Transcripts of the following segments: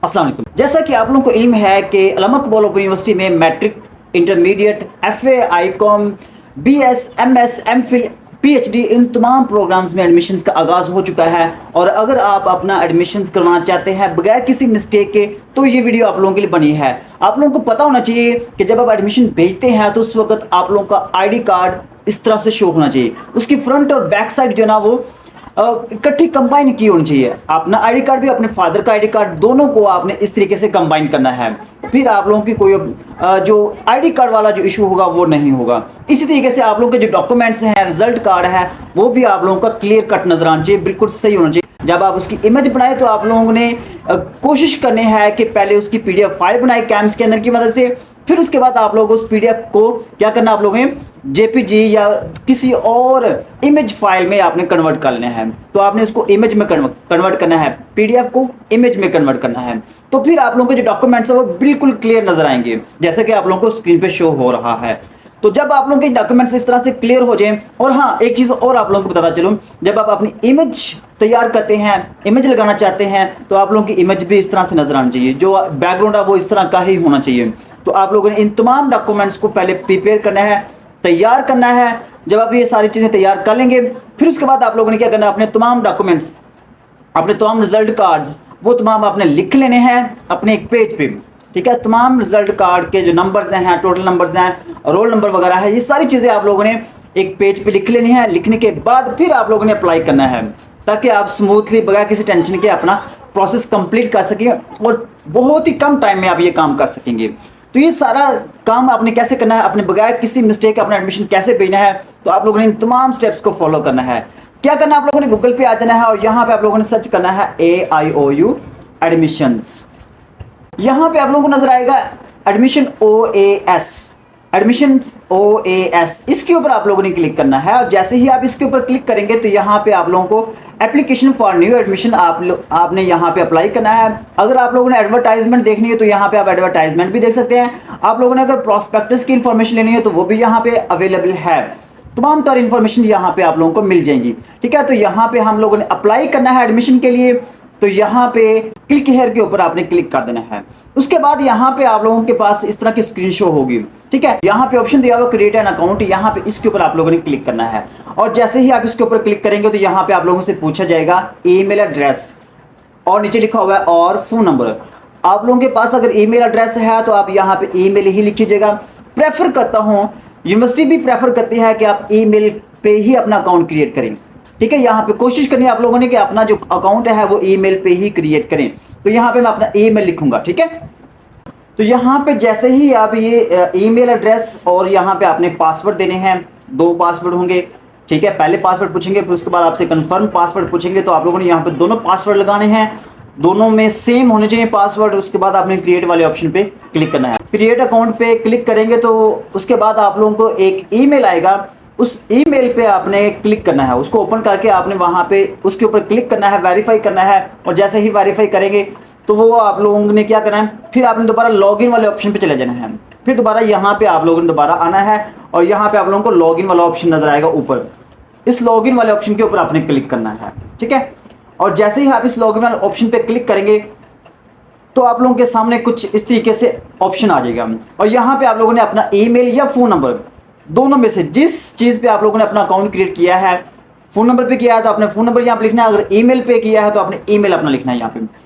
अस्सलाम वालेकुम। जैसा कि आप लोगों को इल्म है कि अल्लामा इकबाल ओपन यूनिवर्सिटी में matric, intermediate, FA, ICom, BS, MS, MPhil, PhD इन तमाम प्रोग्राम्स में एडमिशन्स का आगाज़ हो चुका है। और अगर आप अपना एडमिशन्स करवाना चाहते हैं बगैर किसी मिस्टेक के तो ये वीडियो आप लोगों के लिए बनी है। आप लोगों को पता होना चाहिए कि जब आप एडमिशन भेजते हैं तो उस वक्त आप लोगों का आईडी कार्ड इस तरह से शो होना चाहिए। उसकी फ्रंट और बैक साइड जो ना वो इकट्ठी कंबाइन की होनी चाहिए। अपना आईडी कार्ड भी अपने फादर का आईडी कार्ड दोनों को आपने इस तरीके से कंबाइन करना है। फिर आप लोगों की कोई जो आईडी कार्ड वाला जो इशू होगा वो नहीं होगा। इसी तरीके से आप लोगों के जो डॉक्यूमेंट्स हैं, रिजल्ट कार्ड है, वो भी आप लोगों का क्लियर कट नजर आना चाहिए, बिल्कुल सही होना चाहिए। जब आप उसकी इमेज बनाए तो आप लोगों ने कोशिश करनी है कि पहले उसकी पीडीएफ फाइल बनाए कैम स्कैनर की मदद से। फिर उसके बाद आप लोग उस पीडीएफ को क्या करना, आप लोगों ने जेपीजी या किसी और इमेज फाइल में आपने कन्वर्ट कर लेना है। तो आपने उसको इमेज में कन्वर्ट करना है, पीडीएफ को इमेज में कन्वर्ट करना है। तो फिर आप लोगों के जो डॉक्यूमेंट्स है वो बिल्कुल क्लियर नजर आएंगे, जैसे कि आप लोगों को स्क्रीन पे शो हो रहा है। तो जब आप लोगों के डॉक्यूमेंट्स इस तरह से क्लियर हो जाएं, और हाँ एक चीज़ और आप लोगों को बताता चलूं, जब आप अपनी इमेज तैयार करते हैं, इमेज लगाना चाहते हैं, तो आप लोगों की इमेज भी इस तरह से नजर आनी चाहिए, जो बैकग्राउंड है वो इस तरह का ही होना चाहिए। तो आप लोगों ने इन तमाम डॉक्यूमेंट्स को पहले प्रिपेयर करना है, तैयार करना है। जब आप ये सारी चीज़ें तैयार कर लेंगे फिर उसके बाद आप लोगों ने क्या करना है, अपने तमाम डॉक्यूमेंट्स, अपने तमाम रिजल्ट कार्ड्स वो तमाम आपने लिख लेने हैं अपने एक पेज पे, ठीक है। तमाम रिजल्ट कार्ड के जो नंबर्स हैं, टोटल नंबर्स हैं, रोल नंबर वगैरह है, ये सारी चीज़ें आप लोगों ने एक पेज पे लिख लेनी है। लिखने के बाद फिर आप लोगों ने अप्लाई करना है, ताकि आप स्मूथली बगैर किसी टेंशन के अपना प्रोसेस कंप्लीट कर सकें और बहुत ही कम टाइम में आप ये काम कर सकेंगे। तो ये सारा काम आपने कैसे करना है, अपने बगैर किसी मिस्टेक अपना एडमिशन कैसे भेजना है, तो आप लोगों ने इन तमाम स्टेप्स को फॉलो करना है। क्या करना है, आप लोगों ने गूगल पे आ जाना है और यहाँ पे आप लोगों ने सर्च करना है AIOU एडमिशंस। यहाँ पे आप लोगों को नजर आएगा एडमिशन OAS, एडमिशन OAS, इसके ऊपर आप लोगों ने क्लिक करना है। और जैसे ही आप इसके ऊपर क्लिक करेंगे तो यहाँ पे आप लोगों को एप्लीकेशन फॉर न्यू एडमिशन आपने यहाँ पे अप्लाई करना है। अगर आप लोगों ने एडवर्टाइजमेंट देखनी है तो यहाँ पे आप एडवर्टाइजमेंट भी देख सकते हैं। आप लोगों ने अगर प्रोस्पेक्टस की इंफॉर्मेशन लेनी है तो वो भी यहाँ पे अवेलेबल है। तमाम तरह इन्फॉर्मेशन यहाँ पे आप लोगों को मिल जाएंगी, ठीक है। तो यहाँ पे हम लोगों ने अप्लाई करना है एडमिशन के लिए, तो यहाँ पे क्लिक हेयर के ऊपर आपने क्लिक कर देना है। उसके बाद यहाँ पे आप लोगों के पास इस तरह की स्क्रीन शो होगी, ठीक है। यहाँ पे ऑप्शन दिया हुआ क्रिएट एन अकाउंट, यहाँ पे इसके ऊपर आप लोगों ने क्लिक करना है। और जैसे ही आप इसके ऊपर क्लिक करेंगे तो यहाँ पे आप लोगों से पूछा जाएगा ईमेल एड्रेस, और नीचे लिखा हुआ है और फोन नंबर। आप लोगों के पास अगर ईमेल एड्रेस है तो आप यहाँ पे ईमेल ही लिखिएगा। प्रेफर करता हूँ, यूनिवर्सिटी भी प्रेफर करती है कि आप ईमेल पे ही अपना अकाउंट क्रिएट करें, ठीक है। यहाँ पे कोशिश करनी है आप लोगों ने कि अपना जो अकाउंट है वो ईमेल पे ही क्रिएट करें। तो यहाँ पे मैं अपना ईमेल लिखूंगा, ठीक है। तो यहाँ पे जैसे ही आप ये ईमेल एड्रेस और यहाँ पे आपने पासवर्ड देने हैं, 2 पासवर्ड होंगे, ठीक है। पहले पासवर्ड पूछेंगे, फिर उसके बाद आपसे कंफर्म पासवर्ड पूछेंगे। तो आप लोगों ने यहाँ पे दोनों पासवर्ड लगाने हैं, दोनों में सेम होने चाहिए पासवर्ड। उसके बाद आपने क्रिएट वाले ऑप्शन पे क्लिक करना है। क्रिएट अकाउंट पे क्लिक करेंगे तो उसके बाद आप लोगों को एक ईमेल आएगा, उस ईमेल पे आपने क्लिक करना है। उसको ओपन करके आपने वहाँ पे उसके ऊपर क्लिक करना है, वेरीफाई करना है। और जैसे ही वेरीफाई करेंगे तो वो आप लोगों ने क्या करना है, फिर आपने दोबारा लॉगिन वाले ऑप्शन पे चले जाना है। फिर दोबारा यहाँ पे आप लोगों ने दोबारा आना है और यहाँ पे आप लोगों को लॉगिन वाला ऑप्शन नजर आएगा ऊपर। इस लॉगिन वाले ऑप्शन के ऊपर आपने क्लिक करना है, ठीक है। और जैसे ही आप इस लॉगिन वाले ऑप्शन पे क्लिक करेंगे तो आप लोगों के सामने कुछ इस तरीके से ऑप्शन आ जाएगा। और यहाँ पे आप लोगों ने अपना ईमेल या फोन नंबर दोनों में से जिस चीज़ पे आप लोगों ने अपना अकाउंट क्रिएट किया है, फोन नंबर पे किया है तो आपने फोन नंबर यहाँ पे लिखना है, अगर ईमेल पे किया है तो आपने ईमेल अपना लिखना है यहाँ पे।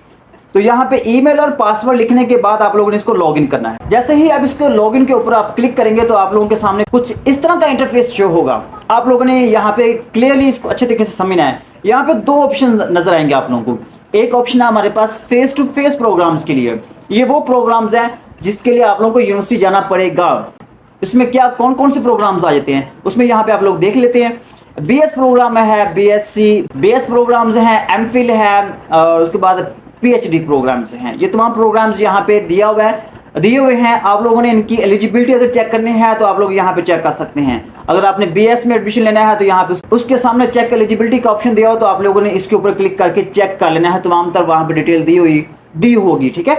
तो यहाँ पे ईमेल और पासवर्ड लिखने के बाद आप लोगों ने इसको लॉगिन करना है। जैसे ही आप इसको लॉगिन के ऊपर आप क्लिक करेंगे तो आप लोगों के सामने कुछ इस तरह का इंटरफेस शो होगा। आप लोगों ने यहाँ पे क्लियरली इसको अच्छे तरीके से समझना है। यहाँ पे 2 ऑप्शन नजर आएंगे आप लोगों को। एक ऑप्शन है हमारे पास फेस टू फेस प्रोग्राम्स के लिए। ये वो प्रोग्राम्स हैं जिसके लिए आप लोगों को यूनिवर्सिटी जाना पड़ेगा। इसमें क्या कौन कौन से प्रोग्राम्स आ जाते हैं उसमें यहाँ पे आप लोग देख लेते हैं। बीएस प्रोग्राम है, बीएस प्रोग्राम्स हैं, एमफिल है, और उसके बाद पीएचडी प्रोग्राम्स हैं। ये तमाम प्रोग्राम्स यहाँ पे दिए हुए हैं। आप लोगों ने इनकी एलिजिबिलिटी अगर चेक करनी है तो आप लोग यहाँ पे चेक कर सकते हैं। अगर आपने बीएस में एडमिशन लेना है तो यहाँ पे उसके सामने चेक एलिजिबिलिटी का ऑप्शन दिया हो तो आप लोगों ने इसके ऊपर क्लिक करके चेक कर लेना है। तमाम तरह वहाँ पे डिटेल दी होगी, ठीक है।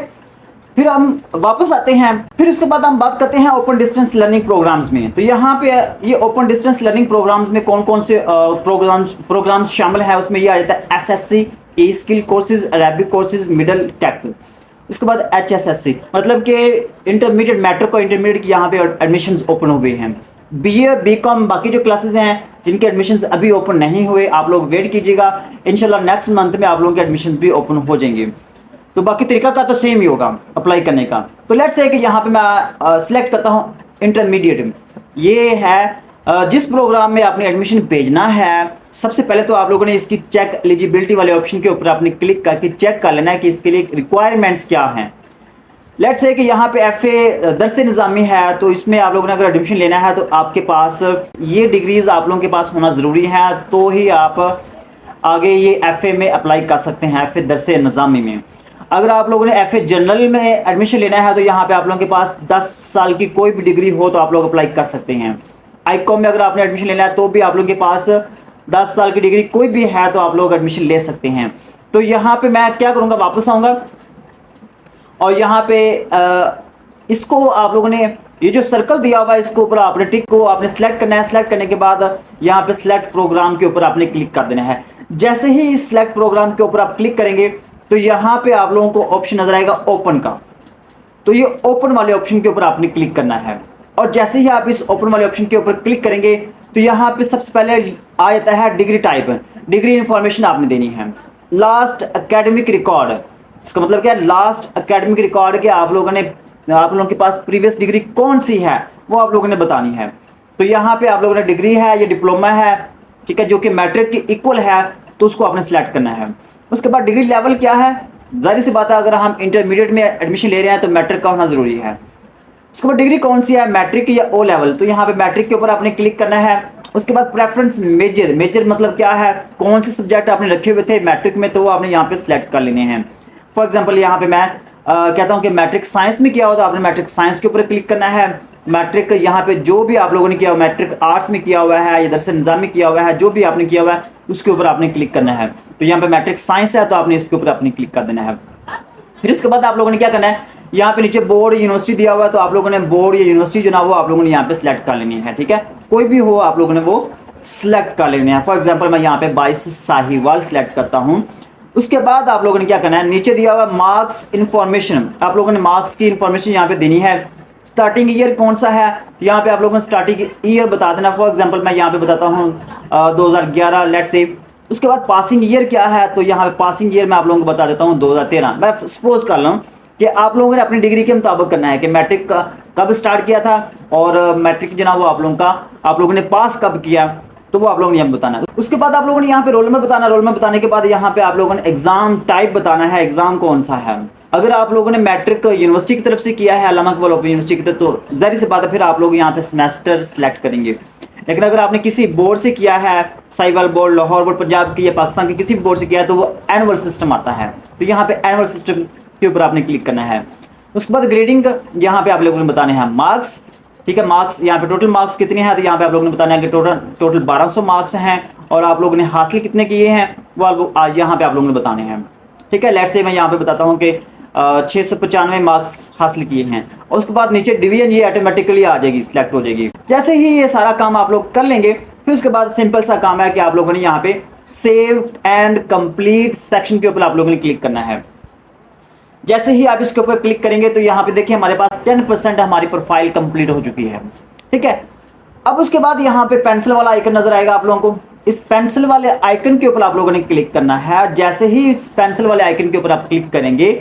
फिर हम वापस आते हैं, फिर उसके बाद हम बात करते हैं ओपन डिस्टेंस लर्निंग प्रोग्राम्स में। तो यहाँ पे ये ओपन डिस्टेंस लर्निंग प्रोग्राम्स में कौन कौन से प्रोग्राम्स शामिल है, उसमें ये आ जाता है SSC, e skill courses, Arabic courses, middle tech. इसके बाद HSSC मतलब कि इंटरमीडिएट मैट्रिक और इंटरमीडिएट की यहाँ पे एडमिशन्स ओपन हुए हैं। BA BCom बाकी जो क्लासेस हैं जिनके एडमिशन्स अभी ओपन नहीं हुए, आप लोग वेट कीजिएगा, इंशाल्लाह नेक्स्ट मंथ में आप लोगों के एडमिशन्स भी ओपन हो जाएंगे। तो बाकी तरीका का तो सेम ही होगा अप्लाई करने का। तो लेट्स से कि यहाँ पे मैं सिलेक्ट करता हूँ इंटरमीडिएट। ये है जिस प्रोग्राम में आपने एडमिशन भेजना है, सबसे पहले तो आप लोगों ने इसकी चेक एलिजिबिलिटी वाले ऑप्शन के ऊपर आपने क्लिक करके चेक कर लेना है कि इसके लिए रिक्वायरमेंट्स क्या हैं। लेट्स से कि यहाँ पे FA दर्स निज़ामी है, तो इसमें आप लोगों ने अगर एडमिशन लेना है तो आपके पास ये डिग्रीज आप लोगों के पास होना ज़रूरी है, तो ही आप आगे ये FA में अप्लाई कर सकते हैं, FA दर्स निज़ामी में। अगर आप लोगों ने FA जनरल में एडमिशन लेना है तो यहाँ पे आप लोगों के पास 10 साल की कोई भी डिग्री हो तो आप लोग अप्लाई कर सकते हैं। ICOM में अगर आपने एडमिशन लेना है तो भी आप लोगों के पास 10 साल की डिग्री कोई भी है तो आप लोग एडमिशन ले सकते हैं। तो यहाँ पे मैं क्या करूँगा, वापस आऊँगा और यहाँ पे इसको आप लोगों ने ये जो सर्कल दिया हुआ है इसके ऊपर आपने टिक को आपने सेलेक्ट करना है। सेलेक्ट करने के बाद यहाँ पे सिलेक्ट प्रोग्राम के ऊपर आपने क्लिक कर देना है। जैसे ही इस सिलेक्ट प्रोग्राम के ऊपर आप क्लिक करेंगे तो यहाँ पे आप लोगों को ऑप्शन नजर आएगा ओपन का, तो ये ओपन वाले ऑप्शन के ऊपर आपने क्लिक करना है। और जैसे ही आप इस ओपन वाले ऑप्शन के ऊपर क्लिक करेंगे तो यहाँ पे सबसे पहले आ जाता है डिग्री टाइप, डिग्री इंफॉर्मेशन आपने देनी है। लास्ट एकेडमिक रिकॉर्ड, इसका मतलब क्या है, लास्ट एकेडमिक रिकॉर्ड के आप लोगों के पास प्रीवियस डिग्री कौन सी है वो आप लोगों ने बतानी है। तो यहाँ पे आप लोगों ने डिग्री है, ये डिप्लोमा है, ठीक है, जो कि मैट्रिक के इक्वल है, तो उसको आपने सेलेक्ट करना है। उसके बाद डिग्री लेवल क्या है, जाहिर सी बात है अगर हम इंटरमीडिएट में एडमिशन ले रहे हैं तो मैट्रिक का होना जरूरी है। उसके बाद डिग्री कौन सी है, मैट्रिक या O लेवल, तो यहाँ पे मैट्रिक के ऊपर आपने क्लिक करना है। उसके बाद प्रेफरेंस मेजर, मेजर मतलब क्या है, कौन से सब्जेक्ट आपने रखे हुए थे मैट्रिक में तो वो आपने यहाँ पे सिलेक्ट कर लेने हैं। फॉर एग्जांपल यहाँ पे मैं कहता हूँ कि मैट्रिक साइंस में किया हो तो आपने मैट्रिक साइंस के ऊपर क्लिक करना है। मैट्रिक यहाँ पे जो भी आप लोगों ने किया हुआ, मैट्रिक आर्ट्स में किया हुआ है या दरस निज़ाम में किया हुआ है, जो भी आपने किया हुआ है उसके ऊपर आपने क्लिक करना है। तो यहाँ पे मैट्रिक साइंस है तो आपने इसके ऊपर अपनी क्लिक कर देना है। फिर उसके बाद आप लोगों ने क्या करना है, यहाँ पे नीचे बोर्ड यूनिवर्सिटी दिया हुआ है तो आप लोगों ने बोर्ड या यूनिवर्सिटी जो ना वो आप लोगों ने यहाँ पे सिलेक्ट कर लेनी है, ठीक है, कोई भी हो आप लोगों ने वो सिलेक्ट कर लेने हैं। फॉर एग्जांपल मैं यहाँ पे 22 साहिवाल सिलेक्ट करता हूँ। उसके बाद आप लोगों ने क्या करना है, नीचे दिया हुआ मार्क्स इन्फॉर्मेशन, आप लोगों ने मार्क्स की इंफॉर्मेशन यहाँ पे देनी है। स्टार्टिंग ईयर कौन सा है, यहाँ पे आप लोगों ने स्टार्टिंग ईयर बता देना। फॉर एग्जांपल मैं यहाँ पे बताता हूँ 2011 लेट्स से। उसके बाद पासिंग ईयर क्या है, तो यहाँ पे पासिंग ईयर मैं आप लोगों को बता देता हूँ 2013। मैं सपोज कर लूँ कि आप लोगों ने अपनी डिग्री के मुताबिक करना है कि मैट्रिक का कब स्टार्ट किया था और मैट्रिक जो ना वो आप लोगों ने पास कब किया, तो वो आप लोगों ने यहाँ बताना है। उसके बाद आप लोगों ने यहाँ पे रोल नंबर बताना, रोल नंबर बताने के बाद यहाँ पे आप लोगों ने एग्जाम टाइप बताना है, एग्जाम कौन सा है। अगर आप लोगों ने मैट्रिक यूनिवर्सिटी की तरफ से किया है, अल्लामा इकबाल ओपन यूनिवर्सिटी की तरफ, तो जाहिर सी बात है फिर आप लोग यहाँ पे सेमेस्टर सेलेक्ट करेंगे। लेकिन अगर आपने किसी बोर्ड से किया है, साहिवाल बोर्ड, लाहौर बोर्ड, पंजाब की या पाकिस्तान के किसी भी बोर्ड से किया है, तो वो एनुअल सिस्टम आता है, तो यहाँ पे एनुअल सिस्टम के ऊपर आपने क्लिक करना है। उसके बाद ग्रेडिंग यहाँ पे आप लोगों ने बताने हैं मार्क्स, ठीक है, मार्क्स यहाँ पे टोटल मार्क्स कितने हैं, तो यहाँ पे आप लोगों ने बताना है कि टोटल 1200 मार्क्स हैं और आप लोगों ने हासिल कितने किए हैं वो आज यहाँ पे आप लोगों ने बताने हैं, ठीक है। लेट्स से मैं यहाँ पे बताता हूँ कि 695 मार्क्स हासिल किए हैं। और उसके बाद नीचे डिवीजन ये ऑटोमेटिकली आ जाएगी, सिलेक्ट हो जाएगी। जैसे ही ये सारा काम आप लोग कर लेंगे फिर उसके बाद सिंपल सा काम है कि आप लोगों ने यहाँ पे सेव एंड कंप्लीट सेक्शन के ऊपर आप लोगों ने क्लिक करना है। जैसे ही आप इसके ऊपर क्लिक करेंगे तो यहाँ पे देखिए हमारे पास 10% हमारी प्रोफाइल कंप्लीट हो चुकी है, ठीक है। अब उसके बाद यहाँ पे पेंसिल वाला आइकन नजर आएगा आप लोगों को, इस पेंसिल वाले आइकन के ऊपर आप लोगों ने क्लिक करना है। जैसे ही इस पेंसिल वाले आइकन के ऊपर आप क्लिक करेंगे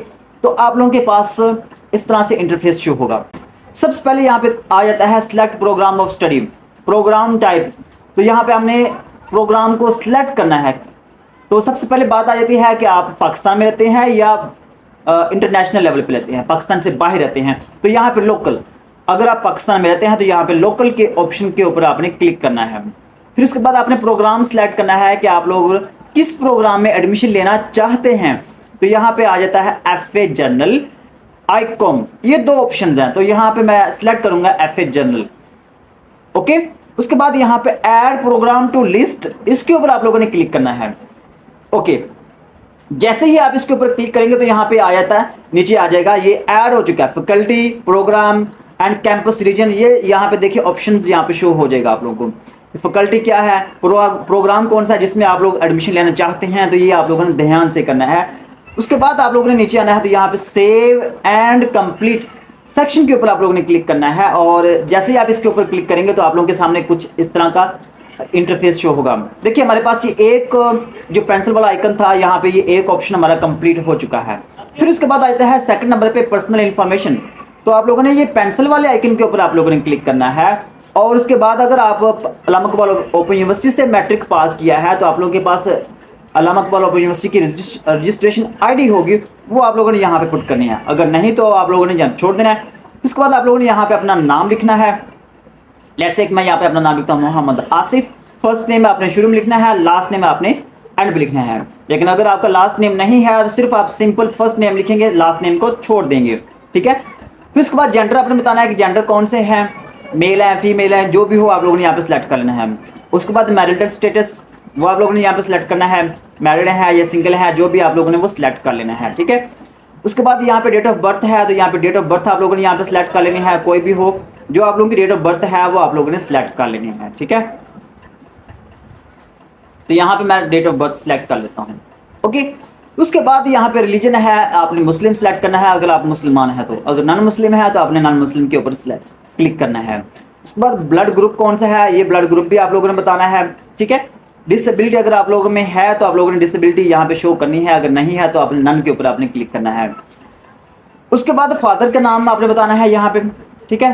तो आप लोगों के पास इस तरह से इंटरफेस शो होगा। सबसे पहले यहाँ पे आ जाता है select program of study, program type, तो यहाँ पे हमने प्रोग्राम को सिलेक्ट करना है। तो सबसे पहले बात आ जाती है कि आप पाकिस्तान में रहते हैं या इंटरनेशनल लेवल पे रहते हैं, पाकिस्तान से बाहर रहते हैं, तो यहाँ पे लोकल, अगर आप पाकिस्तान में रहते हैं तो यहाँ पे लोकल के ऑप्शन के ऊपर आपने क्लिक करना है। फिर उसके बाद आपने प्रोग्राम सिलेक्ट करना है कि आप लोग किस प्रोग्राम में एडमिशन लेना चाहते हैं। तो यहाँ पे आ जाता है FA जनरल, ICOM, ये दो ऑप्शंस हैं, तो यहाँ पे मैं सिलेक्ट करूंगा FA जनरल, ओके। उसके बाद यहाँ पे ऐड प्रोग्राम टू लिस्ट, इसके ऊपर आप लोगों ने क्लिक करना है, ओके। जैसे ही आप इसके ऊपर क्लिक करेंगे तो यहाँ पे आ जाता है, नीचे आ जाएगा, ये ऐड हो चुका है, faculty, program and campus region, ये यहाँ पे देखिए ऑप्शंस यहाँ पे शो हो जाएगा आप लोगों को। फैकल्टी क्या है, प्रोग्राम कौन सा है जिसमें आप लोग एडमिशन लेना चाहते हैं, तो ये आप लोगों ने ध्यान से करना है। उसके बाद आप लोगों ने नीचे आना है, तो यहाँ पे सेव एंड कंप्लीट सेक्शन के ऊपर आप लोगों ने क्लिक करना है। और जैसे ही आप इसके ऊपर क्लिक करेंगे तो आप लोगों के सामने कुछ इस तरह का इंटरफेस शो होगा। देखिए हमारे पास ये एक जो पेंसिल वाला आइकन था, यहाँ पे ये एक ऑप्शन हमारा कंप्लीट हो चुका है। फिर उसके बाद आता है सेकंड नंबर पे पर्सनल इंफॉर्मेशन। तो आप लोगों ने ये पेंसिल वाले आइकन के ऊपर आप लोगों ने क्लिक करना है। और उसके बाद अगर आप अल्लामा इकबाल ओपन यूनिवर्सिटी से मैट्रिक पास किया है तो आप लोगों के पास अल्लामा इकबाल ओपन यूनिवर्सिटी की रजिस्ट्रेशन आईडी होगी, वो आप लोगों ने यहाँ पे पुट करनी है। अगर नहीं तो आप लोगों ने छोड़ देना है। उसके बाद आप लोगों ने यहाँ पे अपना नाम लिखना है। लेट्स से मैं यहाँ पे अपना नाम लिखता हूँ मोहम्मद आसिफ। फर्स्ट नेम आपने शुरू में लिखना है, लास्ट नेम आपने एंड में लिखना है। लेकिन अगर आपका लास्ट नेम नहीं है तो सिर्फ आप सिंपल फर्स्ट नेम लिखेंगे, लास्ट नेम को छोड़ देंगे, ठीक है। फिर उसके बाद जेंडर आपने बताना है कि जेंडर कौन से हैं, मेल है फीमेल है, जो भी हो आप लोगों ने यहाँ पे सिलेक्ट कर लेना है। उसके बाद मैरिटल स्टेटस वो आप लोगों ने यहाँ पे सिलेक्ट करना है, मैरिड है या सिंगल है, जो भी आप लोगों ने वो सिलेक्ट कर लेना है, ठीक है। उसके बाद यहाँ पे डेट ऑफ बर्थ है, तो यहाँ पे डेट ऑफ बर्थ आप लोगों ने यहाँ पे सिलेक्ट कर लेनी है, कोई भी हो, जो आप लोगों की डेट ऑफ बर्थ है वो आप लोगों ने सिलेक्ट कर लेनी है, ठीक है। तो यहाँ पे मैं डेट ऑफ बर्थ सिलेक्ट कर लेता हूँ, ओके। उसके बाद यहाँ पे रिलीजन है, आपने मुस्लिम सेलेक्ट करना है अगर आप मुसलमान है तो, अगर नॉन मुस्लिम है तो आपने नॉन मुस्लिम के ऊपर क्लिक करना है। उसके बाद ब्लड ग्रुप कौन सा है, ये ब्लड ग्रुप भी आप लोगों ने बताना है, ठीक है। डिसेबिलिटी अगर आप लोगों में है तो आप लोगों ने डिसेबिलिटी यहाँ पे शो करनी है, अगर नहीं है तो आपने नन के ऊपर आपने क्लिक करना है। उसके बाद फादर का नाम आपने बताना है यहाँ पे, ठीक है।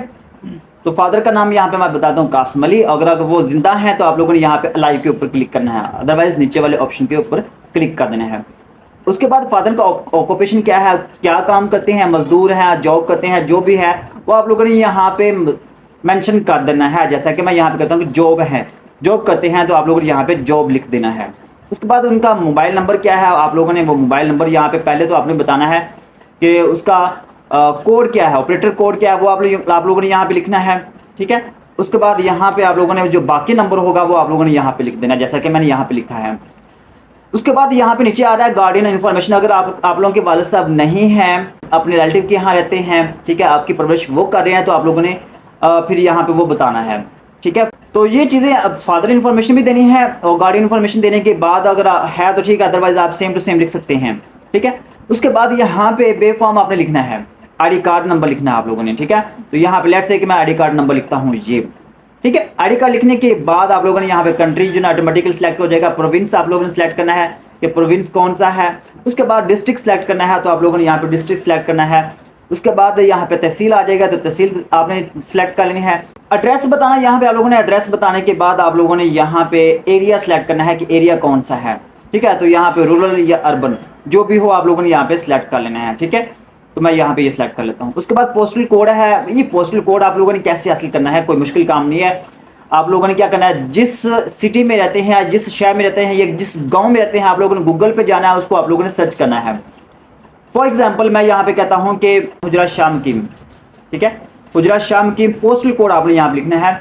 तो फादर का नाम यहाँ पे मैं बताता हूँ कासिम अली। अगर वो जिंदा है तो आप लोगों ने यहाँ पे अलाइव के ऊपर क्लिक करना है, अदरवाइज नीचे वाले ऑप्शन के ऊपर क्लिक कर देना है। उसके बाद फादर का ऑक्यूपेशन क्या है, क्या काम करते हैं, मजदूर हैं, जॉब करते हैं, जो भी है वो आप लोगों ने यहाँ पे मेंशन कर देना है। जैसा कि मैं यहाँ पे कहता हूँ कि जॉब है, जॉब करते हैं, तो आप लोगों ने यहाँ पे जॉब लिख देना है। उसके बाद उनका मोबाइल नंबर क्या है, आप लोगों ने वो मोबाइल नंबर यहाँ पे पहले तो आपने बताना है कि उसका कोड क्या है, ऑपरेटर कोड क्या है, वो आप लोगों ने यहाँ पे लिखना है, ठीक है। उसके बाद यहाँ पे आप लोगों ने जो बाकी नंबर होगा वो आप लोगों ने यहाँ पे लिख देना, जैसा कि मैंने यहाँ पे लिखा है। उसके बाद यहाँ पे नीचे आ रहा है गार्डियन इन्फॉर्मेशन। अगर आप लोगों के वालिद साहब नहीं हैं, अपने रिलेटिव के यहाँ रहते हैं, ठीक है, आपकी परवरिश वो कर रहे हैं, तो आप लोगों ने फिर यहाँ पे वो बताना है, ठीक है। तो ये चीज़ें अब फादर इन्फॉर्मेशन भी देनी है और गार्डियन इन्फॉर्मेशन देने के बाद अगर है तो ठीक है, अदरवाइज आप सेम टू सेम लिख सकते हैं, ठीक है। उसके बाद यहाँ पे बे फॉर्म आपने लिखना है, आईडी कार्ड नंबर लिखना है आप लोगों ने, ठीक है। तो यहाँ पे लेट्स से कि मैं आईडी कार्ड नंबर लिखता हूँ ये, ठीक है। आईडी कार्ड लिखने के बाद आप लोगों ने यहाँ पे कंट्री जो ना ऑटोमेटिकली सिलेक्ट हो जाएगा, प्रोविंस आप लोगों ने सिलेक्ट करना है कि प्रोविंस कौन सा है। उसके बाद डिस्ट्रिक्ट सिलेक्ट करना है, तो आप लोगों ने यहाँ पे डिस्ट्रिक्ट सिलेक्ट करना है। उसके बाद यहाँ पे तहसील आ जाएगा, तो तहसील आपने सिलेक्ट कर लेनी है। एड्रेस बताना, यहाँ पे आप लोगों ने एड्रेस बताने के बाद आप लोगों ने यहाँ पे एरिया सिलेक्ट करना है कि एरिया कौन सा है, ठीक है। तो यहाँ पे रूरल या अर्बन जो भी हो आप लोगों ने यहाँ पे सिलेक्ट कर लेना है, ठीक है। तो मैं यहाँ पे ये सिलेक्ट कर लेता हूँ। उसके बाद पोस्टल कोड है, ये पोस्टल कोड आप लोगों ने कैसे हासिल करना है, कोई मुश्किल काम नहीं है। आप लोगों ने क्या करना है, जिस सिटी में रहते हैं, जिस शहर में रहते हैं या जिस गांव में रहते हैं, आप लोगों ने गूगल पे जाना है, उसको आप लोगों ने सर्च करना है। फॉर एग्जांपल मैं यहाँ पे कहता हूँ कि हुजरा शामकीम, ठीक है, हुजरा शामकीम पोस्टल कोड आपने यहाँ पे लिखना है।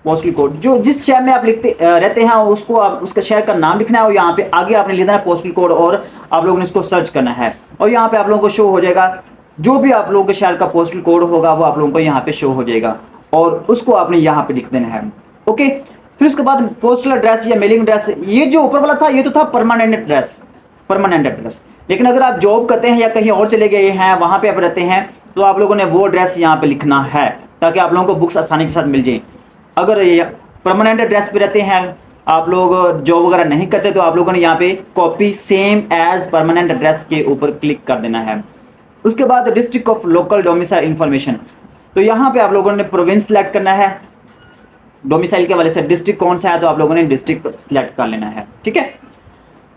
पोस्टल कोड जो जिस शहर में आप रहते हैं उसको आप उसका शहर का नाम लिखना है और यहाँ पे आगे आपने लिखना है पोस्टल कोड और आप लोगों ने इसको सर्च करना है और यहाँ पे आप लोगों को शो हो जाएगा जो भी आप लोगों के शहर का पोस्टल कोड होगा वो आप लोगों को यहाँ पे शो हो जाएगा और उसको आपने यहाँ पे लिख देना है, ओके। फिर उसके बाद पोस्टल एड्रेस या मेलिंग एड्रेस, ये जो ऊपर वाला था ये तो था परमानेंट एड्रेस, लेकिन अगर आप जॉब करते हैं या कहीं और चले गए हैं वहाँ पे आप रहते हैं तो आप लोगों ने वो एड्रेस यहाँ पे लिखना है ताकि आप लोगों को बुक्स आसानी के साथ मिल जाए। अगर परमानेंट एड्रेस पे रहते हैं आप लोग, जॉब वगैरह नहीं करते, तो आप लोगों ने यहाँ पे copy same as permanent address के ऊपर क्लिक कर देना है। उसके बाद district of local domicile information, तो यहाँ पे आप लोगों ने प्रोविंस सेलेक्ट करना है, डोमिसाइल के वाले से डिस्ट्रिक्ट कौन सा है तो आप लोगों ने डिस्ट्रिक्ट सेलेक्ट कर लेना है, ठीक है,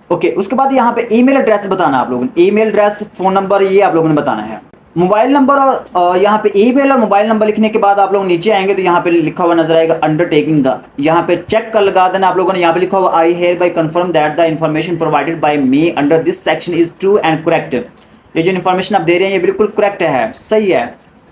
ओके। उसके बाद यहाँ पे ईमेल एड्रेस बताना है आप लोगों ने, ईमेल एड्रेस, फोन नंबर ये आप लोगों ने बताना है। मोबाइल नंबर और यहाँ पे ईमेल और मोबाइल नंबर लिखने के बाद आप लोग नीचे आएंगे तो यहाँ पे लिखा हुआ नजर आएगा अंडरटेकिंग का, यहाँ पे चेक कर लगा देना आप लोगों ने। यहाँ पे लिखा हुआ I hereby confirm that the information provided by me under this section is true and correct. ये जो इन्फॉर्मेशन आप दे रहे हैं ये बिल्कुल करेक्ट है, सही है।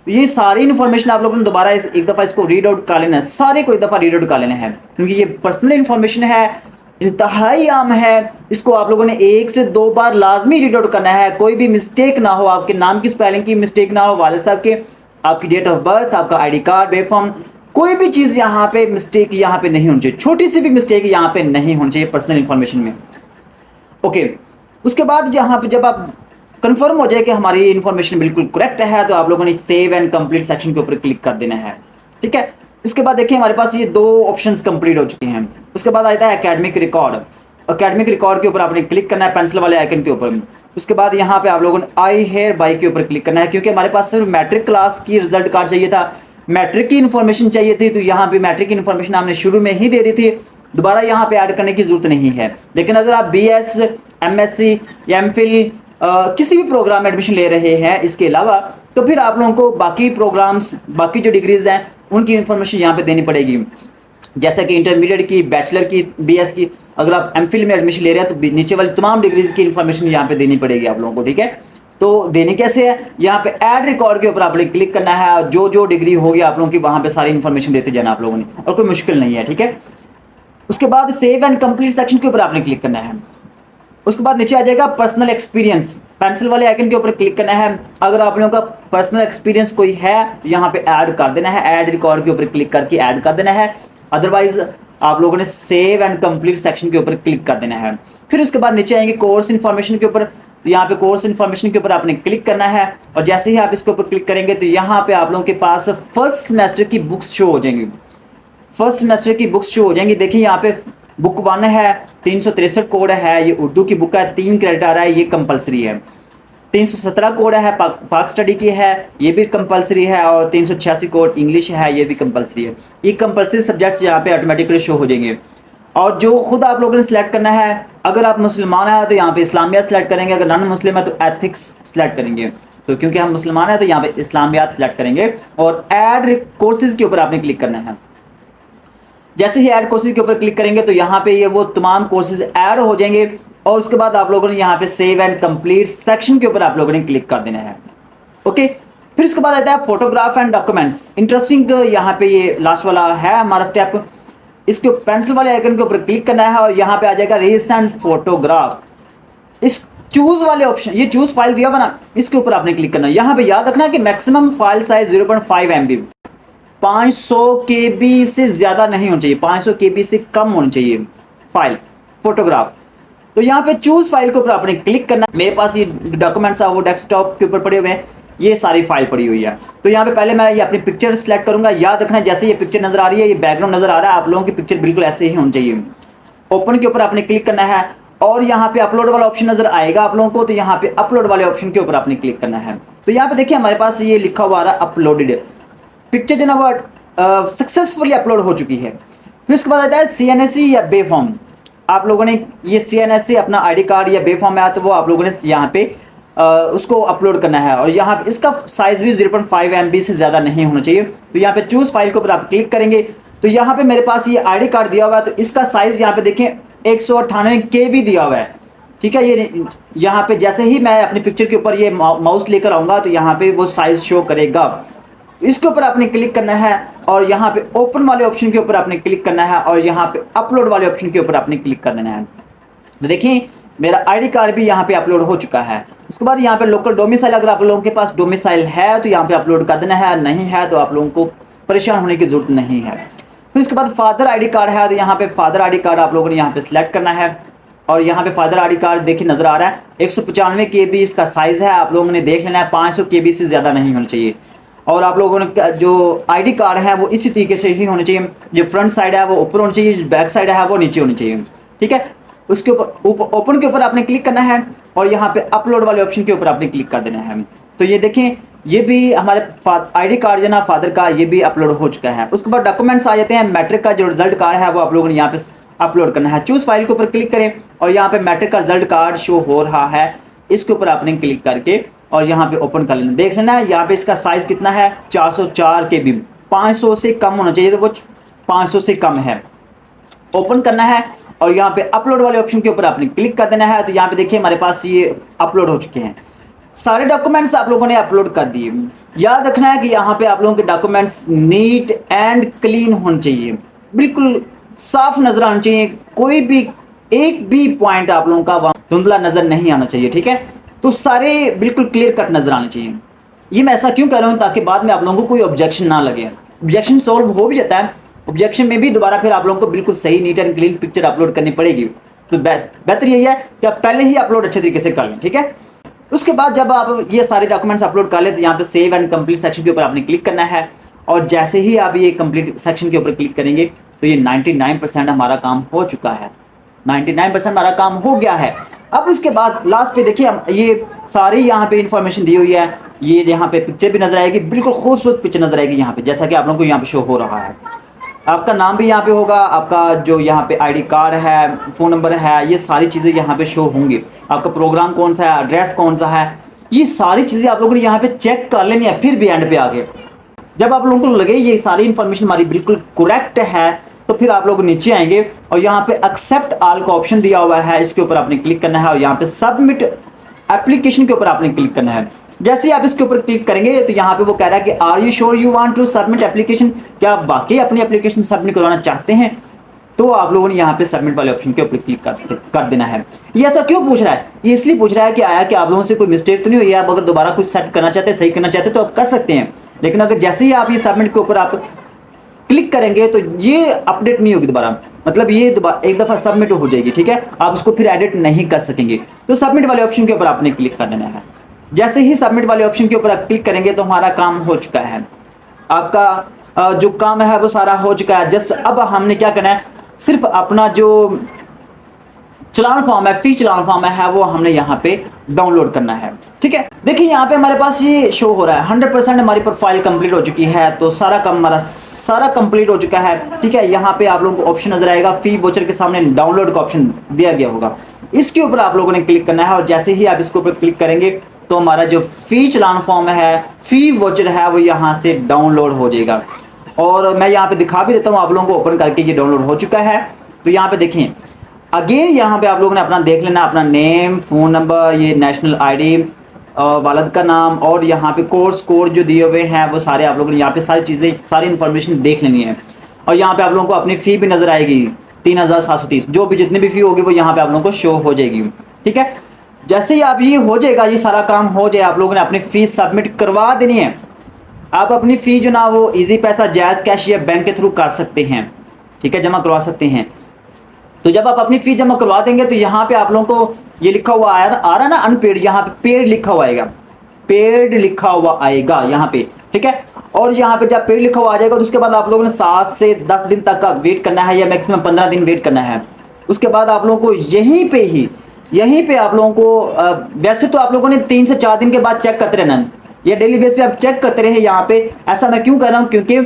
ये सारी इन्फॉर्मेशन आप लोगों ने दोबारा एक दफा इसको रीड आउट कर लेना है, सारे को एक दफा रीड आउट कर लेना है क्योंकि ये पर्सनल इन्फॉर्मेशन है, इंतहाई आम है। इसको आप लोगों ने 1 से 2 बार लाजमी रीड आउट करना है, कोई भी मिस्टेक ना हो, आपके नाम की स्पेलिंग की मिस्टेक ना हो, वालिद साहब के, आपकी डेट ऑफ बर्थ, आपका आईडी कार्ड, बेफॉर्म, कोई भी चीज़ यहाँ पे मिस्टेक यहाँ पे नहीं होनी चाहिए, छोटी सी भी मिस्टेक यहाँ पे नहीं होनी चाहिए पर्सनल इन्फॉर्मेशन में, ओके। उसके बाद यहाँ पे जब आप कंफर्म हो जाए कि हमारी इन्फॉर्मेशन बिल्कुल करेक्ट है तो आप लोगों ने सेव एंड कंप्लीट सेक्शन के ऊपर क्लिक कर देना है। ठीक है, उसके बाद देखिए हमारे पास ये 2 ऑप्शंस कंप्लीट हो चुके हैं। उसके बाद आता है एकेडमिक रिकॉर्ड। एकेडमिक रिकॉर्ड के ऊपर आपने क्लिक करना है पेंसिल वाले आइकन के ऊपर। उसके बाद यहाँ पे आप लोगों ने आई हेयर बाई के ऊपर क्लिक करना है, क्योंकि हमारे पास सिर्फ मैट्रिक क्लास की रिजल्ट कार्ड चाहिए था, मैट्रिक की इन्फॉर्मेशन चाहिए थी, तो यहाँ पे मैट्रिक की इन्फॉर्मेशन हमने शुरू में ही दे दी थी, दोबारा यहाँ पे ऐड करने की जरूरत नहीं है। लेकिन अगर आप BS, MSc या MPhil किसी भी प्रोग्राम में एडमिशन ले रहे हैं इसके अलावा, तो फिर आप लोगों को बाकी प्रोग्राम्स, बाकी जो डिग्रीज हैं उनकी इन्फॉर्मेशन यहाँ पे देनी पड़ेगी। जैसा कि इंटरमीडिएट की, बैचलर की, BS की, अगर आप MPhil में एडमिशन ले रहे हैं तो नीचे वाली तमाम डिग्रीज की इन्फॉर्मेशन यहाँ पे देनी पड़ेगी आप लोगों को। ठीक है, तो देने कैसे है, यहाँ पे ऐड रिकॉर्ड के ऊपर आपने क्लिक करना है और जो डिग्री होगी आप लोगों की वहां पे सारी इन्फॉर्मेशन देते जाना आप लोगों ने, और कोई मुश्किल नहीं है। ठीक है, उसके बाद सेव एंड कंप्लीट सेक्शन के ऊपर आपने क्लिक करना है। उसके बाद नीचे आ जाएगा पर्सनल एक्सपीरियंस, पेंसिल वाले आइकन के ऊपर क्लिक करना है। अगर आप लोगों का पर्सनल एक्सपीरियंस कोई है यहाँ पे ऐड कर देना है, ऐड रिकॉर्ड के ऊपर क्लिक करके ऐड कर देना है। अदरवाइज आप लोगों ने सेव एंड कंप्लीट सेक्शन के ऊपर क्लिक कर देना है। फिर उसके बाद नीचे आएंगे कोर्स इन्फॉर्मेशन के ऊपर, यहाँ पे कोर्स इन्फॉर्मेशन के ऊपर आपने क्लिक करना है, और जैसे ही आप इसके ऊपर क्लिक करेंगे तो यहाँ पे आप लोगों के पास फर्स्ट सेमेस्टर की बुक्स शो हो जाएंगी। फर्स्ट सेमेस्टर की बुक्स शो हो जाएंगी। देखिए यहाँ पे बुक 1 है, 363 कोड है, ये उर्दू की बुक है, 3 क्रेडिट आ रहा है, ये कंपलसरी है। 317 कोड है, पाक स्टडी की है, ये भी कंपलसरी है, और 386 कोड इंग्लिश है, ये भी कंपलसरी है। ये कंपलसरी सब्जेक्ट्स यहाँ पे ऑटोमेटिकली शो हो जाएंगे। और जो खुद आप लोगों ने सिलेक्ट करना है, अगर आप मुसलमान हैं तो यहाँ पे इस्लामियात सेलेक्ट करेंगे, अगर नॉन मुस्लिम है तो एथिक्स सेलेक्ट करेंगे। तो क्योंकि हम मुसलमान हैं तो यहाँ पे इस्लामियात सेलेक्ट करेंगे, और ऐड कोर्सेज के ऊपर आपने क्लिक करना है। जैसे ही ऐड कोर्सेज के ऊपर क्लिक करेंगे तो यहाँ पे ये वो तमाम कोर्सेज ऐड हो जाएंगे, और उसके बाद आप लोगों ने यहाँ पे सेव एंड कंप्लीट सेक्शन के ऊपर आप लोगों ने क्लिक कर देना है। ओके, फिर इसके बाद आता है फोटोग्राफ एंड डॉक्यूमेंट्स। इंटरेस्टिंग यहाँ पे ये लास्ट वाला है हमारा स्टेप। इसके पेंसिल वाले आइकन के ऊपर क्लिक करना है, और यहाँ पे आ जाएगा रीसेंट फोटोग्राफ। इस चूज वाले ऑप्शन, ये चूज फाइल दिया हुआ ना, इसके ऊपर आपने क्लिक करना है। यहाँ पे याद रखना है कि maximum file size 0.5 MB, 500 KB से ज्यादा नहीं होना चाहिए, 500 KB से कम होनी चाहिए फाइल फोटोग्राफ। तो यहाँ पे चूज फाइल के ऊपर आपने क्लिक करना। मेरे पास ये डॉक्यूमेंट्स है वो डेस्कटॉप के ऊपर पड़े हुए हैं, ये सारी फाइल पड़ी हुई है। तो यहाँ पे पहले मैं ये अपनी पिक्चर सेलेक्ट करूंगा। याद रखना जैसे ये पिक्चर नजर आ रही है, ये बैकग्राउंड नजर आ रहा है, आप लोगों की पिक्चर बिल्कुल ऐसे ही होनी चाहिए। ओपन के ऊपर आपने क्लिक करना है, और यहाँ पे अपलोड वाला ऑप्शन नजर आएगा आप लोगों को, तो यहाँ पे अपलोड वाले ऑप्शन के ऊपर आपने क्लिक करना है। तो यहाँ पे देखिए हमारे पास ये लिखा हुआ आ रहा है अपलोडेड, पिक्चर जो ना वो सक्सेसफुली अपलोड हो चुकी है। फिर उसके बाद आता है CNSE या बे फॉर्म। आप लोगों ने ये CNSE अपना ID कार्ड या बे फॉर्म है तो वो आप लोगों ने यहाँ पे उसको अपलोड करना है, और यहाँ पे इसका साइज भी 0.5 MB से ज़्यादा नहीं होना चाहिए। तो यहाँ पे चूज फाइल के ऊपर आप क्लिक करेंगे, तो यहाँ पे मेरे पास ये ID कार्ड दिया हुआ है, तो इसका साइज यहाँ पे देखें 198 KB दिया हुआ है। ठीक है, ये यहाँ पे जैसे ही मैं अपनी पिक्चर के ऊपर ये माउस लेकर आऊँगा तो यहाँ पे वो साइज शो करेगा। इसके ऊपर आपने क्लिक करना है, और यहाँ पे ओपन वाले ऑप्शन के ऊपर आपने क्लिक करना है, और यहाँ पे अपलोड वाले ऑप्शन के ऊपर आपने क्लिक कर देना है। तो देखिए मेरा ID कार्ड भी यहाँ पे अपलोड हो चुका है। उसके बाद यहाँ पे लोकल डोमिसाइल, अगर आप लोगों के पास डोमिसाइल है तो यहाँ पे अपलोड कर देना है, नहीं है तो आप लोगों को परेशान होने की जरूरत नहीं है। फिर उसके बाद फादर ID कार्ड है, तो यहाँ पे फादर ID कार्ड आप लोगों ने यहाँ पे सिलेक्ट करना है, और यहाँ पे फादर ID कार्ड देखिए नजर आ रहा है 195 KB इसका साइज है। आप लोगों ने देख लेना है, 500 KB से ज्यादा नहीं होना चाहिए। और आप लोगों ने जो ID कार्ड है वो इसी तरीके से ही होने चाहिए, जो फ्रंट साइड है वो ऊपर होनी चाहिए, जो बैक साइड है वो नीचे होनी चाहिए। ठीक है, उसके ऊपर ओपन के ऊपर आपने क्लिक करना है, और यहाँ पे अपलोड वाले ऑप्शन के ऊपर आपने क्लिक कर देना है। तो ये देखें ये भी हमारे ID कार्ड जो ना फादर का, ये भी अपलोड हो चुका है। उसके बाद डॉक्यूमेंट्स आ जाते हैं। मैट्रिक का जो रिजल्ट कार्ड है वो आप लोगों ने यहाँ पे अपलोड करना है। चूज फाइल के ऊपर क्लिक करें, और यहाँ पे मैट्रिक का रिजल्ट कार्ड शो हो रहा है, इसके ऊपर आपने क्लिक करके और यहाँ पे ओपन कर लेना। देख लेना है यहाँ पे इसका साइज कितना है, 404 KB, 500 से कम होना चाहिए, तो वो 500 से कम है। ओपन करना है, और यहाँ पे अपलोड वाले ऑप्शन के ऊपर आपने क्लिक कर देना है। तो यहाँ पे देखिए हमारे पास ये अपलोड हो चुके हैं, सारे डॉक्यूमेंट्स आप लोगों ने अपलोड कर दिए। याद रखना है कि यहाँ पे आप लोगों के डॉक्यूमेंट्स नीट एंड क्लीन होने चाहिए, बिल्कुल साफ नजर आना चाहिए, कोई भी एक भी पॉइंट आप लोगों का धुंधला नजर नहीं आना चाहिए। ठीक है, तो सारे बिल्कुल क्लियर कट नजर आने चाहिए। ये मैं ऐसा क्यों कर रहा हूँ, ताकि बाद में आप लोगों को कोई ऑब्जेक्शन ना लगे। ऑब्जेक्शन सॉल्व हो भी जाता है, ऑब्जेक्शन में भी दोबारा फिर आप लोगों को बिल्कुल सही neat and clean picture upload करनी पड़ेगी। तो बेहतर यही है कि आप पहले ही अपलोड अच्छे तरीके से कर लें, ठीक है। उसके बाद जब आप ये सारे डॉक्यूमेंट्स अपलोड कर लें तो यहाँ पे सेव एंड कंप्लीट सेक्शन के ऊपर आपने क्लिक करना है, और जैसे ही आप ये कंप्लीट सेक्शन के ऊपर क्लिक करेंगे तो ये 99% हमारा काम हो चुका है, 99% हमारा काम हो गया है। अब इसके बाद लास्ट पे देखिए ये सारी यहाँ पे इंफॉर्मेशन दी हुई है, ये यहाँ पे पिक्चर भी नजर आएगी, बिल्कुल खूबसूरत पिक्चर नजर आएगी यहाँ पे, जैसा कि आप लोगों को यहाँ पे शो हो रहा है। आपका नाम भी यहाँ पे होगा, आपका जो यहाँ पे आईडी कार्ड है, फ़ोन नंबर है, ये सारी चीज़ें यहाँ पे शो होंगी। आपका प्रोग्राम कौन सा है, एड्रेस कौन सा है, ये सारी चीज़ें आप लोगों ने यहाँ पे चेक कर लेनी है। फिर भी एंड पे आगे जब आप लोगों को लगे ये सारी इंफॉर्मेशन हमारी बिल्कुल करेक्ट है, तो फिर आप लोग नीचे आएंगे और यहाँ पे एक्सेप्ट ऑल का ऑप्शन दिया हुआ है, इसके ऊपर आपने क्लिक करना है और यहाँ पे सबमिट एप्लीकेशन के ऊपर आपने क्लिक करना है। जैसे ही आप इसके ऊपर क्लिक करेंगे तो यहाँ पे वो कह रहा है कि are you sure you want to submit application, क्या आप वाकई अपनी एप्लीकेशन सबमिट करवाना चाहते हैं? तो आप लोगों ने यहाँ पे सबमिट वाले ऑप्शन के ऊपर क्लिक कर देना है। ये ऐसा क्यों पूछ रहा है? ये इसलिए पूछ रहा है कि आया कि आप लोगों से कोई मिस्टेक तो नहीं हुई है, आप अगर दोबारा कुछ सेट करना चाहते हैं, सही करना चाहते हैं तो आप कर सकते हैं, लेकिन अगर जैसे ही आप ये सबमिट के ऊपर आप क्लिक करेंगे तो ये अपडेट नहीं होगी दोबारा, मतलब ये एक दफा सबमिट हो जाएगी, ठीक है, आप उसको फिर एडिट नहीं कर सकेंगे। तो सबमिट वाले ऑप्शन के ऊपर आपने क्लिक कर देना है। जैसे ही सबमिट वाले ऑप्शन के ऊपर आप क्लिक करेंगे तो हमारा काम हो चुका है, आपका जो काम है वो सारा हो चुका है। जस्ट अब हमने क्या करना है, सिर्फ अपना जो चलान फॉर्म है, फी चलान फॉर्म है, वो हमने यहाँ पे डाउनलोड करना है, ठीक है। देखिए यहाँ पे हमारे पास ये शो हो रहा है 100% हमारी प्रोफाइल कंप्लीट हो चुकी है, तो सारा काम हमारा सारा कंप्लीट हो चुका है, ठीक है। यहाँ पे आप लोगों को ऑप्शन नजर आएगा, फी वोचर के सामने डाउनलोड का ऑप्शन दिया गया होगा, इसके ऊपर आप लोगों ने क्लिक करना है और जैसे ही आप इसके ऊपर क्लिक करेंगे तो हमारा जो फी चलान फॉर्म है, फी वोचर है, वो यहाँ से डाउनलोड हो जाएगा। और मैं यहाँ पे दिखा भी देता हूँ आप लोगों को ओपन करके, ये डाउनलोड हो चुका है। तो यहाँ पे देखें अगेन यहाँ पे आप लोगों ने अपना देख लेना, अपना नेम, फोन नंबर, ये नेशनल आईडी, वालद का नाम और यहाँ पे कोर्स कोड जो दिए हुए हैं वो सारे आप लोगों ने यहाँ पे सारी चीज़ें, सारी इन्फॉर्मेशन देख लेनी है। और यहाँ पे आप लोगों को अपनी फ़ी भी नजर आएगी 3730, जो भी जितनी भी फ़ी होगी वो यहाँ पे आप लोगों को शो हो जाएगी, ठीक है। जैसे ही आप ये हो जाएगा, ये सारा काम हो जाए, आप लोगों ने अपनी फ़ीस सबमिट करवा देनी है। आप अपनी फ़ी जो ना वो ईजी पैसा, जैज़ कैश या बैंक के थ्रू कर सकते हैं, ठीक है, जमा करवा सकते हैं। तो जब आप अपनी फ़ी जमा करवा देंगे तो यहाँ पे आप लोगों को ये लिखा हुआ आ रहा है ना अनपेड, यहाँ पे पेड लिखा हुआ आएगा, पेड लिखा हुआ आएगा यहाँ पे, ठीक है। और यहाँ पे जब पेड लिखा हुआ आ जाएगा तो उसके बाद आप लोगों ने 7 से 10 दिन तक का वेट करना है या मैक्सिमम 15 दिन वेट करना है। उसके बाद आप लोगों को यहीं पे आप लोगों को वैसे तो आप लोगों ने 3 से 4 दिन के बाद चेक करते रहना है, या डेली बेस पे आप चेक करते रहे। यहाँ पे ऐसा मैं क्यों कर रहा हूँ, क्योंकि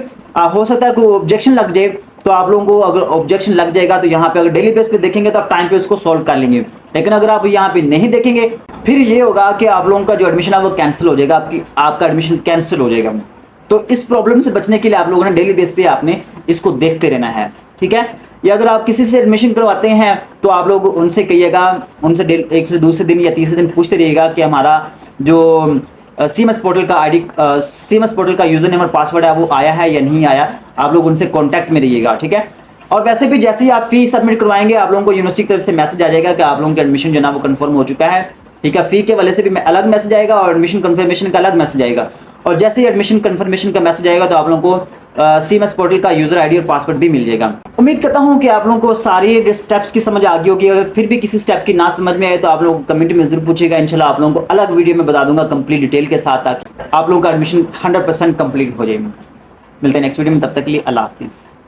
हो सकता है कोई ऑब्जेक्शन लग जाए, तो आप लोगों को अगर ऑब्जेक्शन लग जाएगा तो यहाँ पे अगर डेली बेस पे देखेंगे तो आप टाइम पे उसको सॉल्व कर लेंगे, लेकिन अगर आप यहाँ पे नहीं देखेंगे फिर ये होगा कि आप लोगों का जो एडमिशन है वो कैंसिल हो जाएगा, आपका एडमिशन कैंसिल हो जाएगा। तो इस प्रॉब्लम से बचने के लिए आप लोगों ने डेली बेस पे आपने इसको देखते रहना है, ठीक है। या अगर आप किसी से एडमिशन करवाते हैं तो आप लोग उनसे कहिएगा, उनसे एक से दूसरे दिन या तीसरे दिन पूछते रहिएगा कि हमारा जो सीएमएस पोर्टल का आईडी, सीएमएस पोर्टल का यूजर नेम और पासवर्ड है वो आया है या नहीं आया, आप लोग उनसे कांटेक्ट में रहिएगा, ठीक है। और वैसे भी जैसे ही आप फी सबमिट करवाएंगे आप लोगों को यूनिवर्सिटी की तरफ से मैसेज आ जाएगा कि आप लोगों का एडमिशन जो ना वो कंफर्म हो चुका है, ठीक है। फी के वाले से भी अलग मैसेज आएगा और एडमिशन कंफर्मेशन का अलग मैसेज आएगा। और जैसे ही एडमिशन कंफर्मेशन का मैसेज आएगा तो आप लोगों को सीएमएस पोर्टल का यूजर आईडी और पासवर्ड भी मिल जाएगा। उम्मीद करता हूं कि आप लोगों को सारी स्टेप्स की समझ आ गई होगी। अगर फिर भी किसी स्टेप की ना समझ में आए तो आप लोग कमेंट में जरूर पूछेगा, इंशाल्लाह आप लोगों को अलग वीडियो में बता दूंगा कंप्लीट डिटेल के साथ, ताकि आप लोगों का एडमिशन 100% कंप्लीट हो जाए। मिलते हैं नेक्स्ट वीडियो में, तब तक के लिए अल्लाह हाफिज़।